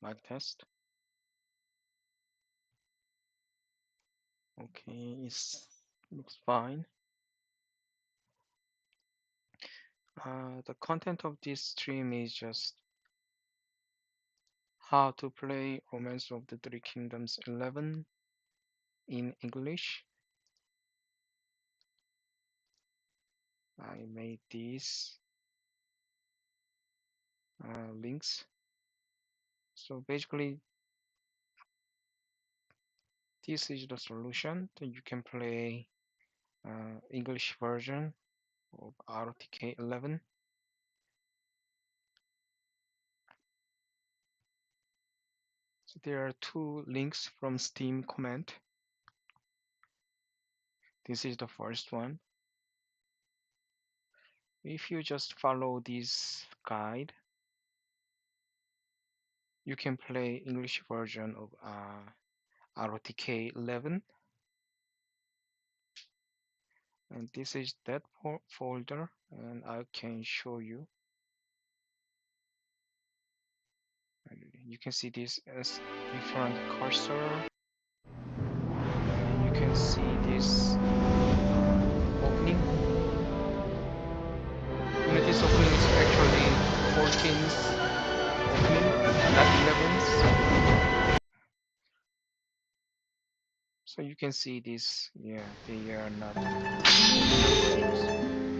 Mic test. Okay, it looks fine. The content of this stream is just how to play Romance of the Three Kingdoms 11 in English. I made these links. So basically, this is the solution. That you can play English version of RTK 11. So there are two links from Steam comment. This is the first one. If you just follow this guide, you can play English version of ROTK 11. And this is that folder, and I can show you. You can see this as different cursor. And you can see this opening. You know, this opening is actually 14th opening, not 11th. So you can see this, yeah, they are not.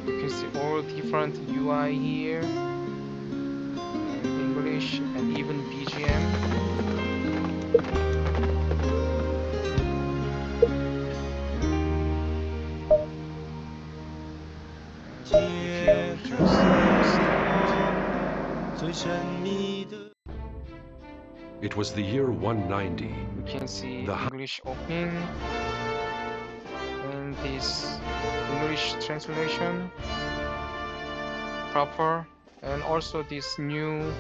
You can see all different UI here, and English, and even BGM. It was the year 190. You can see English opening and this English translation proper, and also this new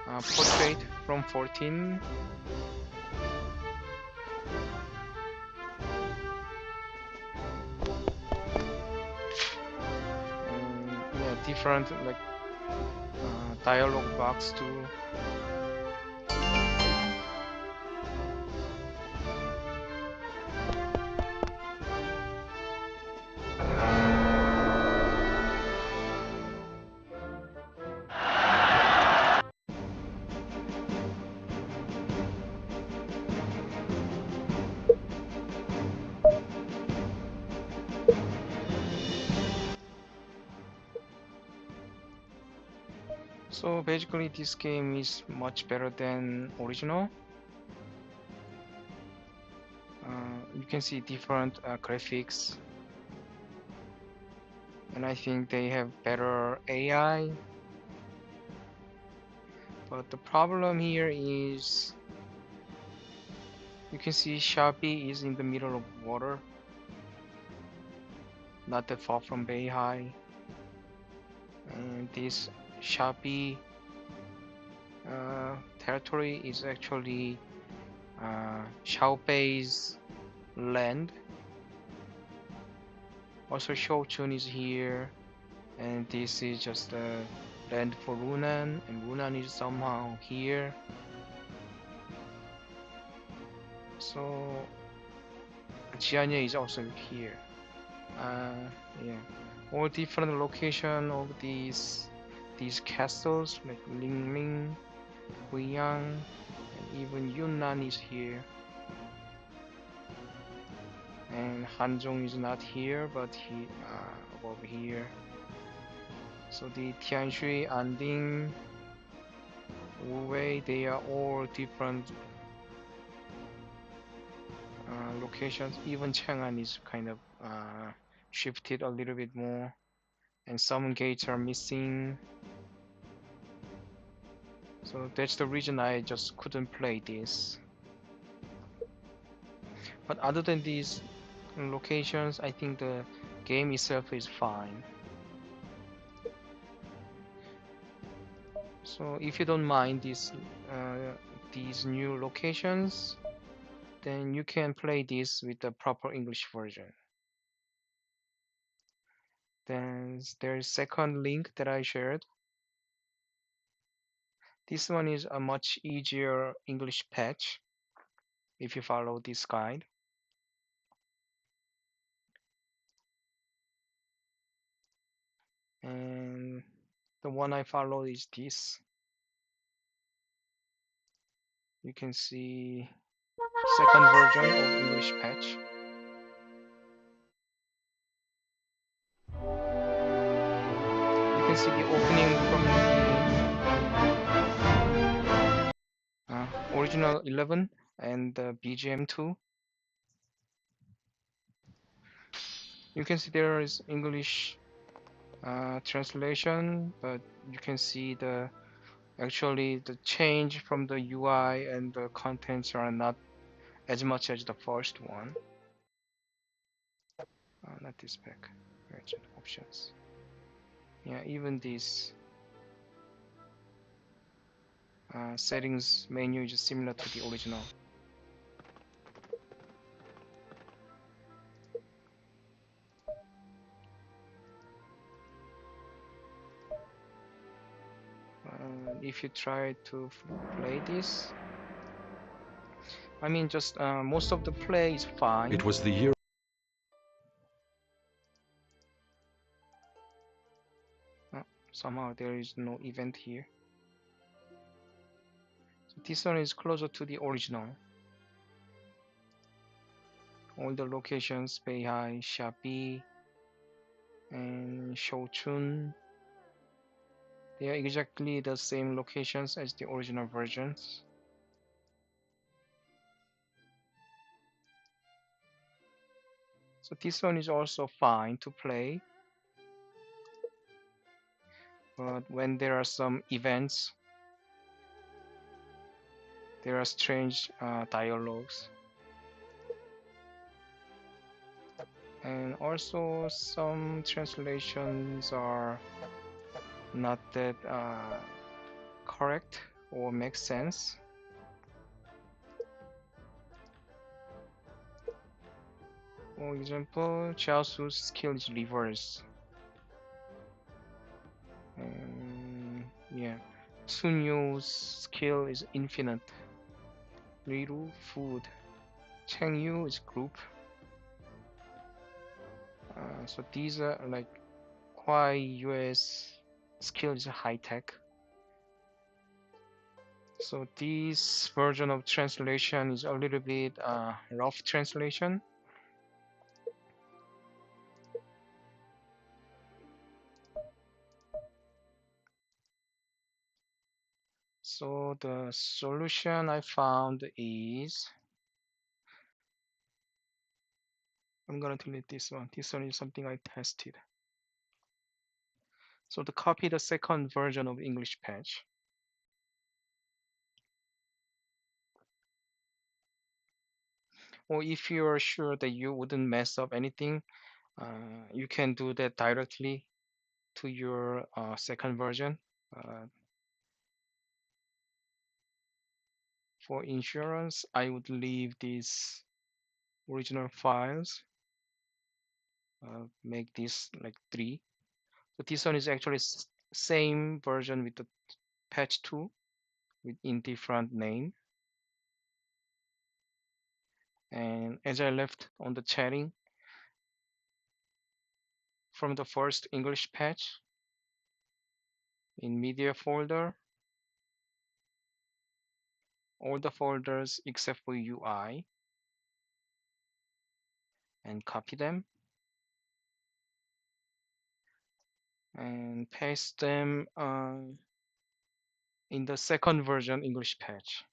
portrait from 14. And yeah, different like dialogue box too. So basically this game is much better than original. You can see different graphics, and I think they have better AI. But the problem here is you can see Sharpie is in the middle of water, not that far from Beihai. And this Sharpie territory is actually Xiaobei's land. Also Shouchun is here, and this is just the land for Runan, and Runan is somehow here. So Jianye is also here. Yeah, all different location of these castles like Lingling, Guiyang, and even Yunnan is here. And Hanzhong is not here, but he above here. So the Tianshui, Anding, Wuwei, they are all different locations. Even Chang'an is kind of shifted a little bit more, and some gates are missing. So that's the reason I just couldn't play this. But other than these locations, I think the game itself is fine. So if you don't mind these new locations, then you can play this with the proper English version. Then there's second link that I shared. This one is a much easier English patch if you follow this guide. And the one I follow is this. You can see second version of English patch. You can see the opening from the original 11 and the BGM 2. You can see there is English translation, but you can see actually the change from the UI and the contents are not as much as the first one. Not this back version options. Yeah, even this settings menu is similar to the original. If you try to play this, I mean, just most of the play is fine. It was the year. Somehow there is no event here. So this one is closer to the original. All the locations, Beihai, Xiapi, and Shouchun, they are exactly the same locations as the original versions. So this one is also fine to play. But when there are some events, there are strange dialogues. And also some translations are not that correct or make sense. For example, Chaosu's skill is reverse. And yeah, Tsunyo's skill is infinite. Riru, food. Chengyu is group. So these are like Kwai US skill is high tech. So this version of translation is a little bit rough translation. So the solution I found is, I'm gonna delete this one. This one is something I tested. So to copy the second version of English patch. Or if you're sure that you wouldn't mess up anything, you can do that directly to your second version. For insurance, I would leave these original files, make this like 3. So this one is actually same version with the patch 2 with in different name. And as I left on the chatting, from the first English patch in media folder, all the folders except for UI, and copy them and paste them in the second version English patch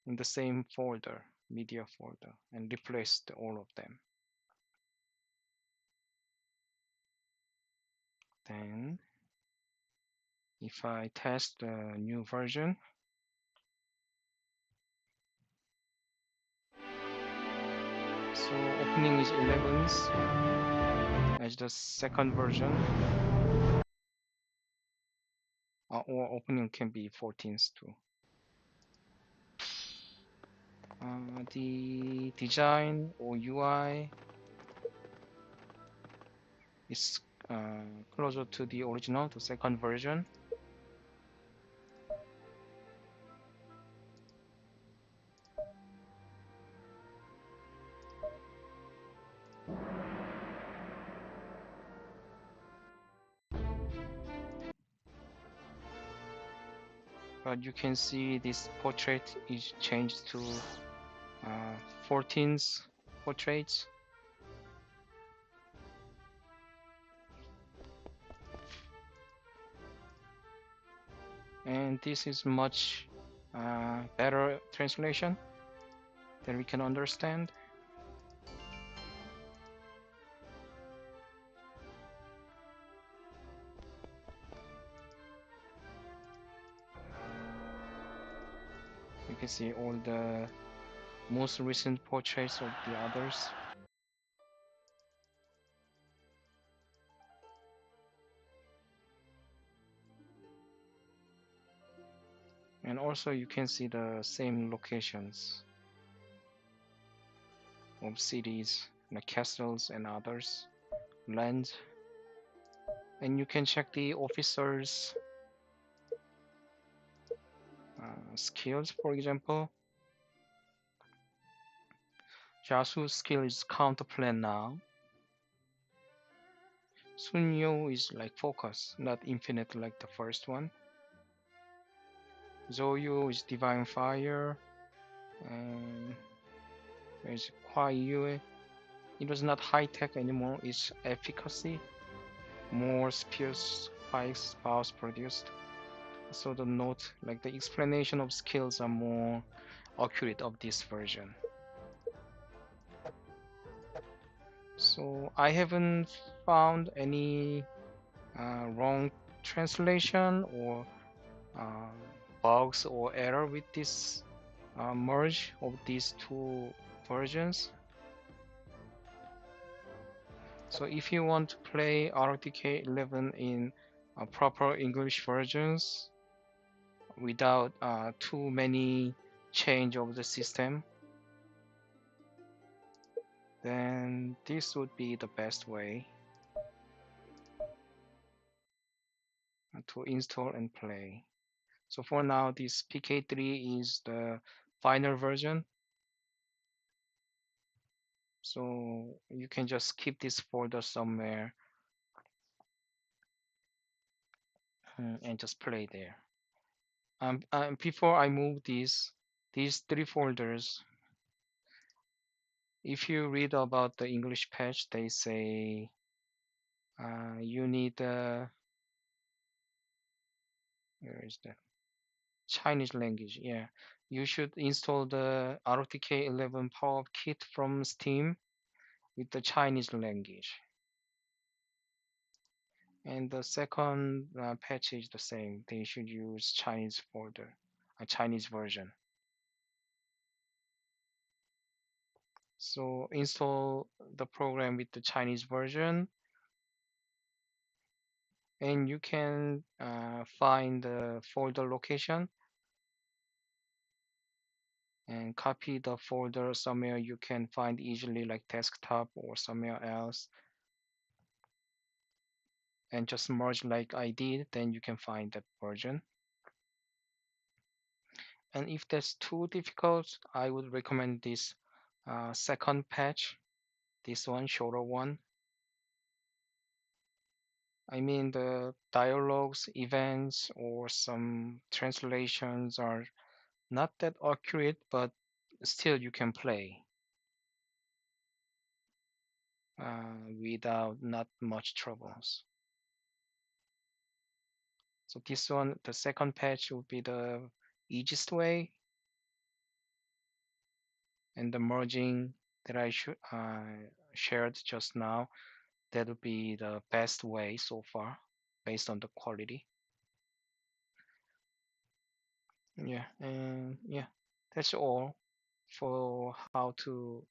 in the same folder, media folder, and replace all of them. Then if I test the new version, so opening is 11s as the second version, or opening can be 14s too. The design or UI is closer to the original, the second version. but you can see this portrait is changed to 14th portraits. And this is much better translation that we can understand. You can see all the most recent portraits of the others. And also you can see the same locations of cities, like castles and others, land. And you can check the officers' skills, for example. Jasu's skill is counter plan now. Sunyo is like focus, not infinite like the first one. Zoyu is divine fire. And there's Huaiyue. It was not high tech anymore, it's efficacy. More spears, spikes, bows produced. So the note, like the explanation of skills are more accurate of this version. So I haven't found any wrong translation or uh, bugs or error with this merge of these two versions. So if you want to play RTK 11 in proper English versions without too many change of the system, then this would be the best way to install and play. So for now, this PK3 is the final version. So you can just keep this folder somewhere and just play there. Before I move these three folders, if you read about the English patch, they say you need where is that? Chinese language. Yeah, you should install the RTK 11 Power Kit from Steam with the Chinese language. And the second patch is the same. They should use Chinese folder, a Chinese version. So install the program with the Chinese version, and you can find the folder location and copy the folder somewhere you can find easily, like desktop or somewhere else, and just merge like I did, then you can find that version. And if that's too difficult, I would recommend this second patch, this one, shorter one. I mean, the dialogues, events, or some translations are not that accurate, but still you can play without not much troubles. So this one, the second patch would be the easiest way, and the merging that I shared just now, that would be the best way so far, based on the quality. Yeah, and yeah, that's all for how to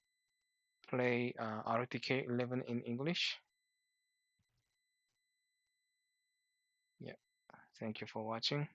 play RTK 11 in English. Yeah, thank you for watching.